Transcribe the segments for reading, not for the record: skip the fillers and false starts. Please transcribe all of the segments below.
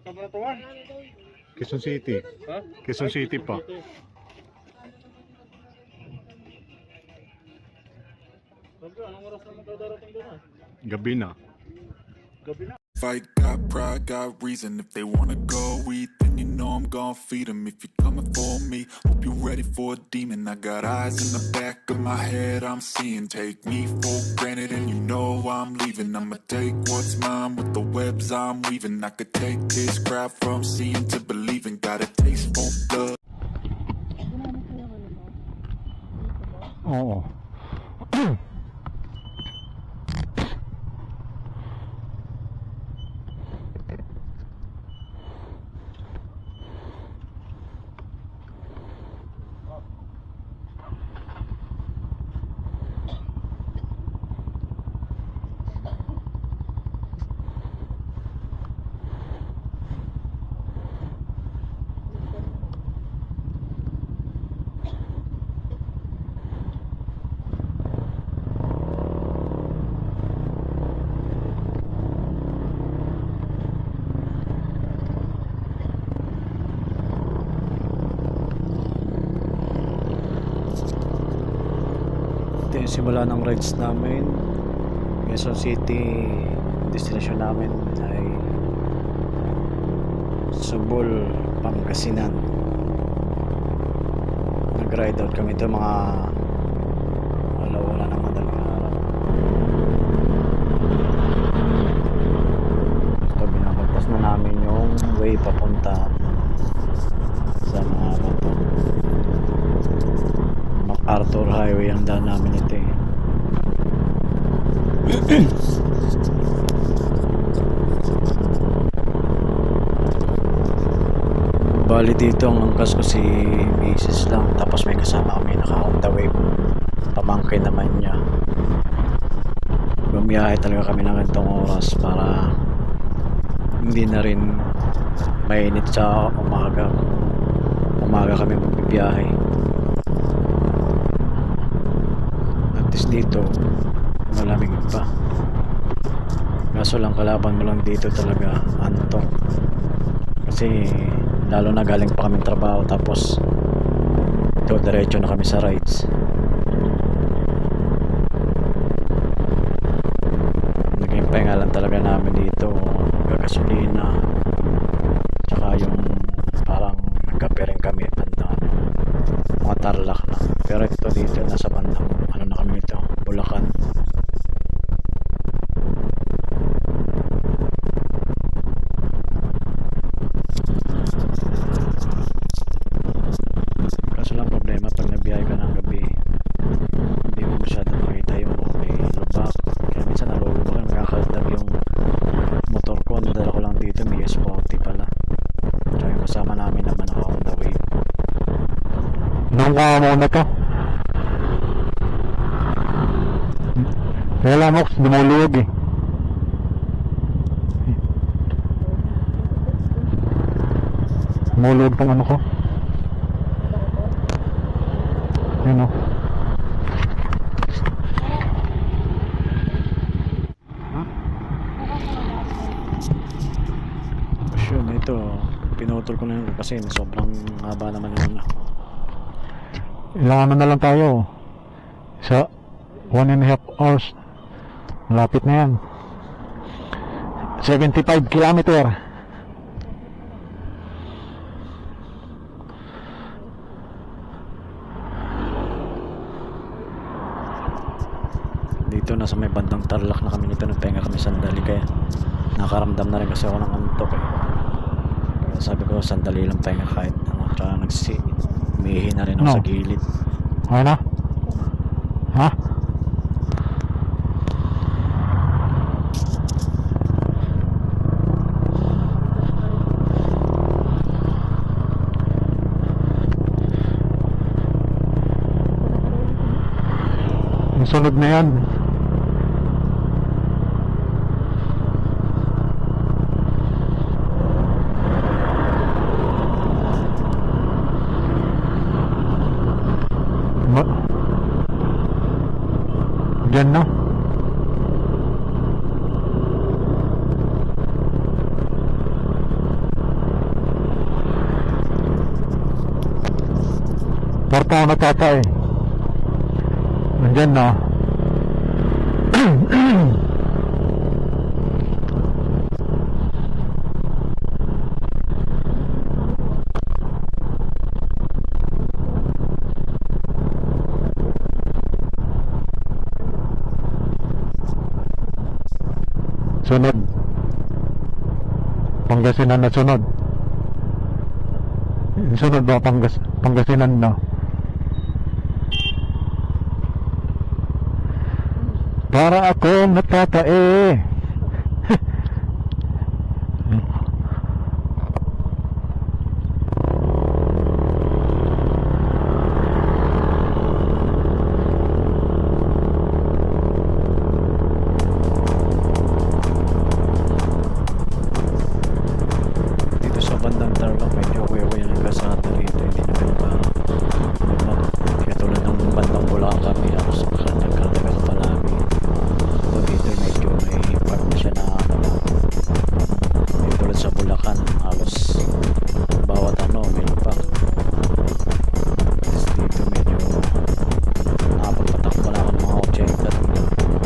Kabanatuan. Quezon City. Ha? Quezon City pa. Sabi, anong oras naman tayo darating doon ah? Gabi na. Gabi na. Fight, got pride, got reason. If they wanna go eat, then you know I'm gon' feed them. If you're coming for me, hope you're ready for a demon. I got eyes in the back of my head, I'm seeing. Take me for granted and you know I'm leaving. I'ma take what's mine with the webs I'm weaving. I could take this crowd from seeing to believing. Got a taste for blood. Oo. Ito yung simula ng rides namin. Quezon City, destination namin ay Subol, Pangasinan. Nag-ride out kami ito mga alauna ng madaling araw. So binabagtas na namin yung way papunta sa mga bato. MacArthur Highway ang daan namin ito eh. Bali dito ang angkas ko si Mrs. lang, tapos may kasama kami naka-Honda Wave, pamangkin naman niya. Bumiyahe talaga kami ng ganitong oras para hindi na rin mainit sa umaga kami magbibiyahe. At least dito malamig pa, kaso lang kalaban mo lang dito talaga antok, kasi lalo na galing pa kaming trabaho tapos ito diretso na kami sa rides. Naging pahinga lang talaga namin dito, gagasolina tsaka yung parang nagkape rin kami bandang mga Tarlac na, pero ito dito nasa bandang ano na kami ito, Bulacan. Kaso lang problema pag nabiyahe ka ng gabi, hindi mo masyado makita yung may lubak, kaya minsan nalulubakan, nakakaldab yung motor ko. Nadala ko lang dito may S40 pala, tsaka yung kasama namin naman naka Honda Wave. Nung mo na to kaya lang ako dumuluwag eh. Dumuluwag tong ano ko. Yun o. Yun, ito pinutol ko na yun kasi sobrang haba naman yung ano. Ilang ano na lang tayo sa 1.5 hours. Malapit na yan. 75 kilometer. Dito na sa may bandang Tarlac na kami nito, nagpahinga kami sandali, kaya nakaramdam na rin kasi ako ng antok eh. Kaya sabi ko sandali lang pahinga kahit ano, tsaka umihi na rin ako sa gilid. Okay na? Ha? Sunod na yan. Diyan na. Marta ako natatae. Nandyan na. Sunod. Pangasinan na sunod. Sunod ba Pangasinan na? Para akong natatae. Dito sa bandang Tarlac medyo kuya-kuya ng kasada rito, hindi na normal. Kaya tulad ng bandang Bulacan kami ako sa nagkartagal palagi. So dito medyo may part na siya na ano na. Dito tulad sa Bulacan halos bawat ano may lupa. Tapos dito medyo nakapagpatakbo na ako ng mga 80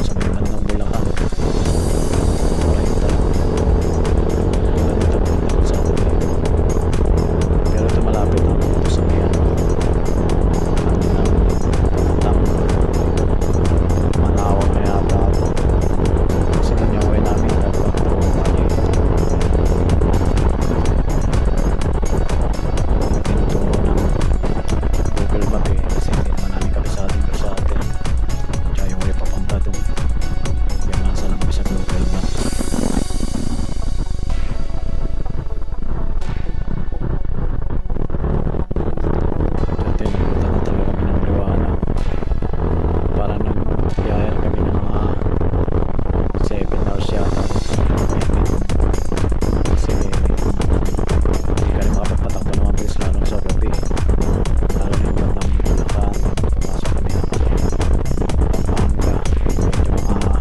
sa may bandang Bulacan. Pero ito malapit lang dito sa may ano Manawag na yata ito. Kasi doon yung way namin dapat tinuturo ng Google Map eh, kasi hindi naman namin kabisado tsaka yung way papunta doon yung nasa lang kami sa Google Map. Dati nagpunta na talaga kami ng Liwanag. Para nang biyahe kami ng mga 7 hours yata. Kasi hindi ka rin makapagpatakbo ng mabilis lalo sa gabi. Lalo na yung bandang Bulacan. Pasok kami ng Pampanga. Medyo mga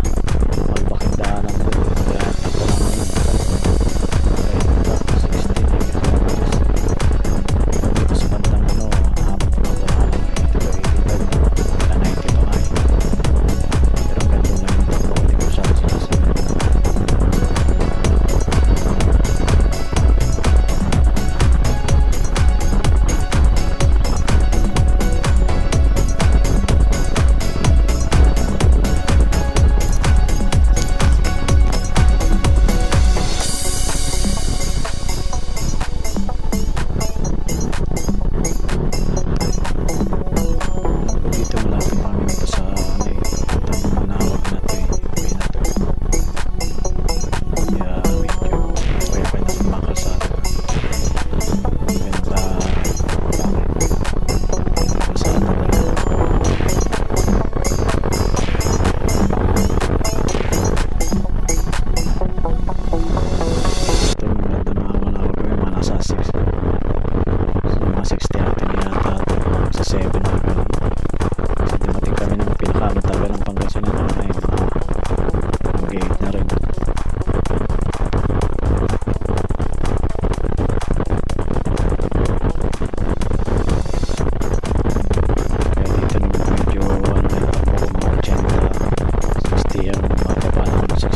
malbaking daanan doon. Kaya ito naman 16 kilometers. Dito sa bandang ano, habang pumunta na kami 90 pa nga eh. Pero ang ganda lang yung takbo, hindi ko masyado sinasabi. Dito malapit kami dito sa ano eh, itong Manawag na to eh, way na to. Kaya medyo pwede na sa mga kalsada. Ganda kalsada na rin. Ito yung ganda mga Manawag kami, mga nasa 6 mga 60 natin yata sa 7 na ganun. Kasi dumating kami ng pinakamatagal ng Pangasinan na ay mag-8 na rin. Kaya dito naman medyo ano na takbo ko mga 80 60 ang mababa na ng 60 80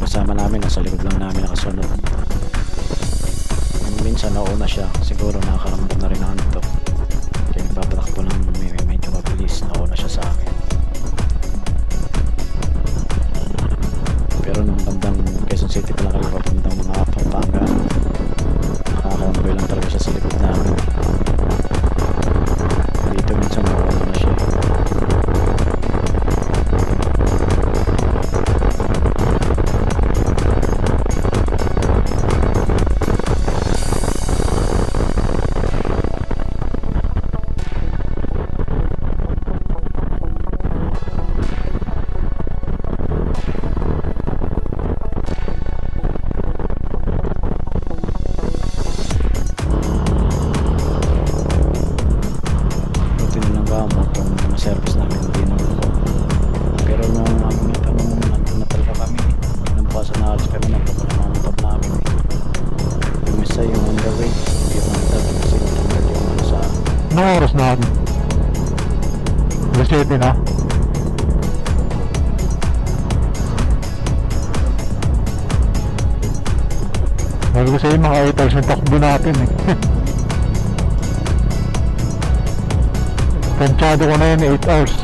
kasama namin nasa likod lang namin nakasunod. Minsan nauna siya, siguro nakakaramdam na rin ng antok. Kaya nagpapatakbo ng medyo mabilis, nauna siya sa akin. Pero nung bandang Quezon City pala kami papuntang mga Pampanga, nakakaramdam lang talaga siya sa likod namin. Dito minsan nauna na siya. oras na? Alas 7 na? Sabi ko sa'yo mga 8 hours yung takbo natin eh. Tansyado ko na yun 8 hours.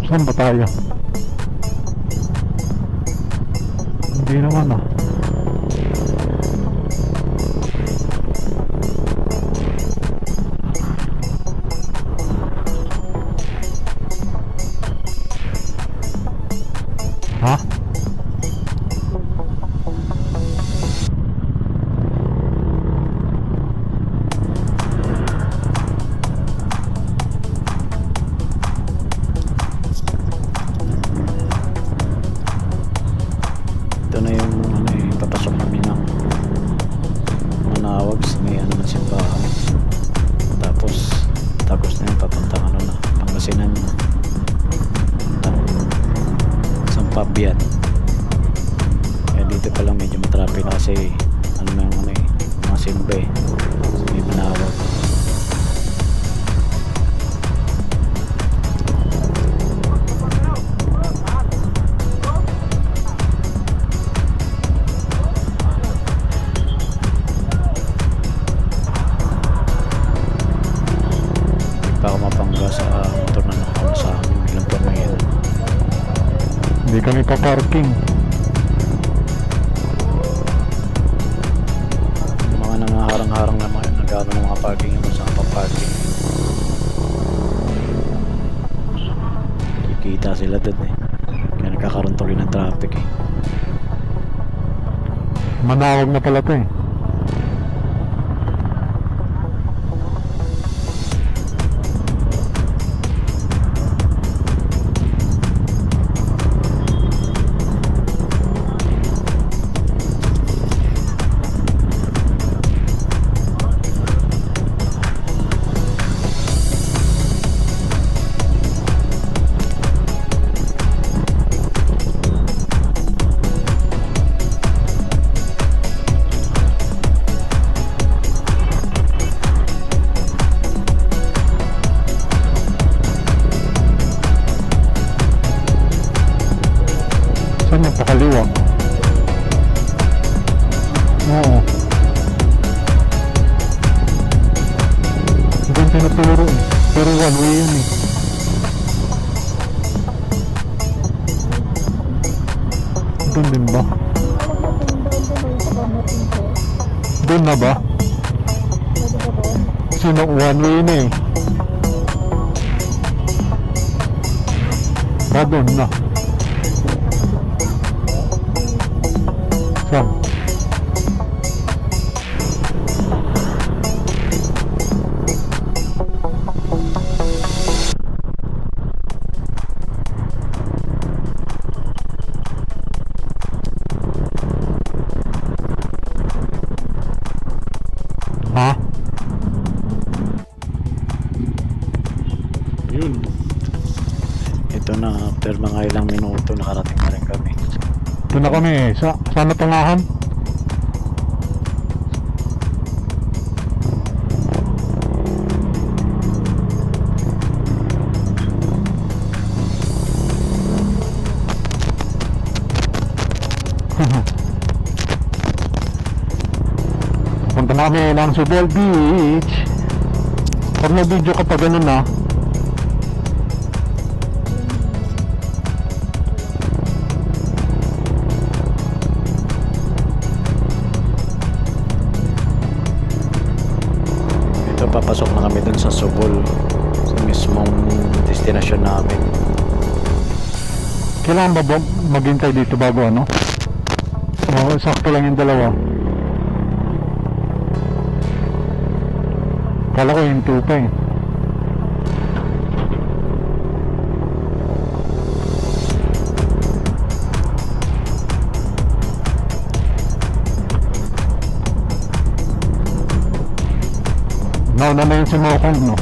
Saan ba tayo? Hindi naman ah. Ha? Ito na yung ano eh, papasok kami ng Manawag sa may ano na simbahan. Tapos na yung papuntang ano na Pangasinan na Sampabian. Kaya dito pa lang medyo matrapik na kasi ano na yung ano eh, mga simbe sa may Manawag. Pa ako mapangga sa motor na nakauna sa amin bilang pamayan. Hindi kami pa-parking. Mga nangaharang-harang na mga nagano ng mga parking yung sa pa-parking. Kikita sila doon eh. Kaya nagkakaroon tuloy ng traffic eh. Manawag na pala to eh. Saan yung pakaliwa? Oo. Doon tinuturo eh. Pero one way yun eh. Doon din ba? Doon na ba? Sino one way na eh. Doon na. Saan? Ha? Yun. Ito na after mga ilang minuto nakarating na rin kami. Doon na kami eh. Saan natungahan? Punta na kami ng Subol Beach. Pag na-video ka pa ganun na. Ito papasok na kami dun sa Subol, sa mismong destinasyon namin. Kailangan ba maghintay dito bago ano? Oo, sakto lang yung dalawa. Kala ko yung 2 pa eh. Nauna na yung sumokong, no?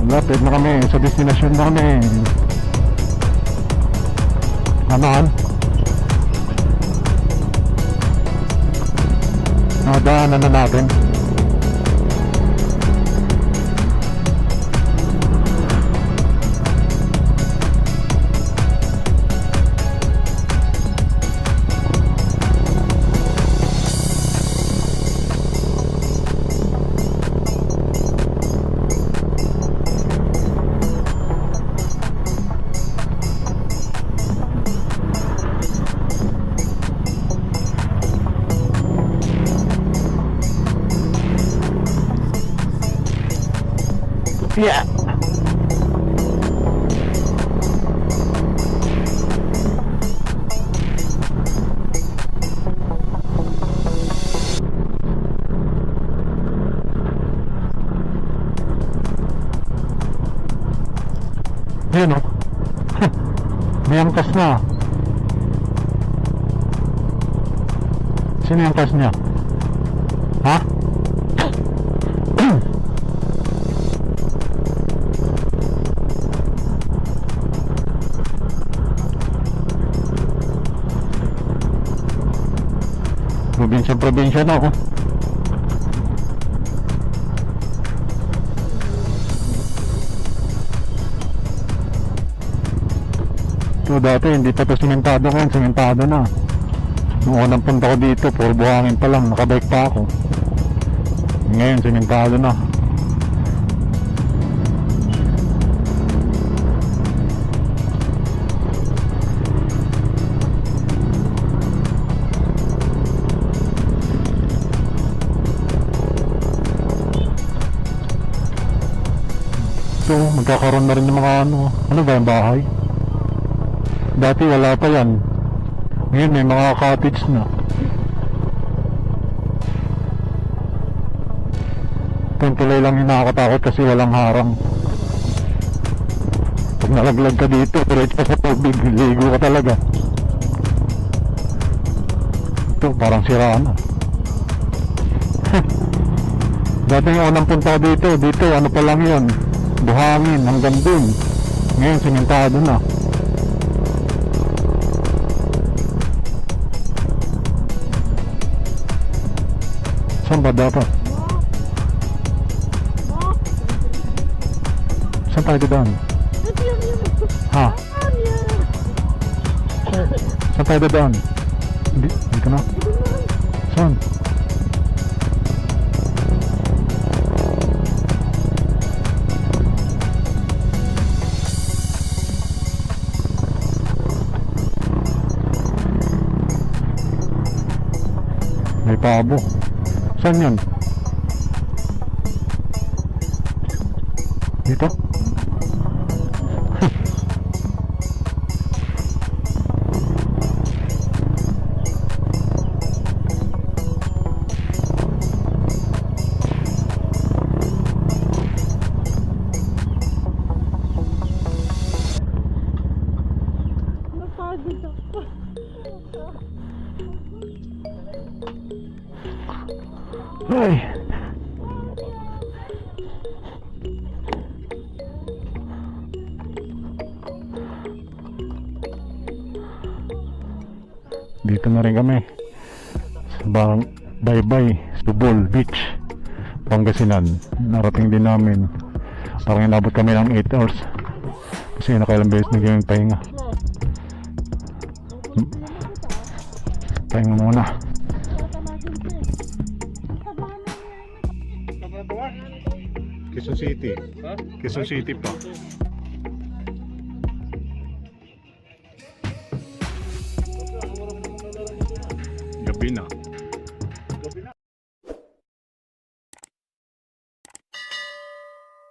Malapit na kami sa destinasyon na kami. Aman? Nadaanan na natin. Yeah. Ayun o. May angkas na. Sino yung angkas niya? Ha? Probinsya na ako. Ito dati hindi pa ito simentado, ngayon simentado na. Nung unang punta ko dito, puro buhangin pa lang, nakabike pa ako. Ngayon simentado na. Ito, magkakaroon na rin ng mga ano ba yung bahay? Dati wala pa yan. Ngayon may mga cottage na. Itong tulay lang yung nakakatakot kasi walang harang. Pag nalaglag ka dito, diretso sa tubig, ligo ka talaga. Ito, parang sira na. Dati yung unang punta ko dito ano pa lang yun, buhangin hanggang dun. Ngayon simentado na. Saan ba dapat? Saan tayo dadaan? Ha? Saan tayo dadaan? Dito na? Saan? May pabo. Saan yan? Dito? Napagod ako. Ay. Dito na rin kami sa Baybay, Subol Beach, Pangasinan. Narating din namin. Parang inabot kami ng 8 hours kasi nakailang beses na yung pahinga. Pahinga muna. Quezon City. Ha? Quezon City pa. Gabi na.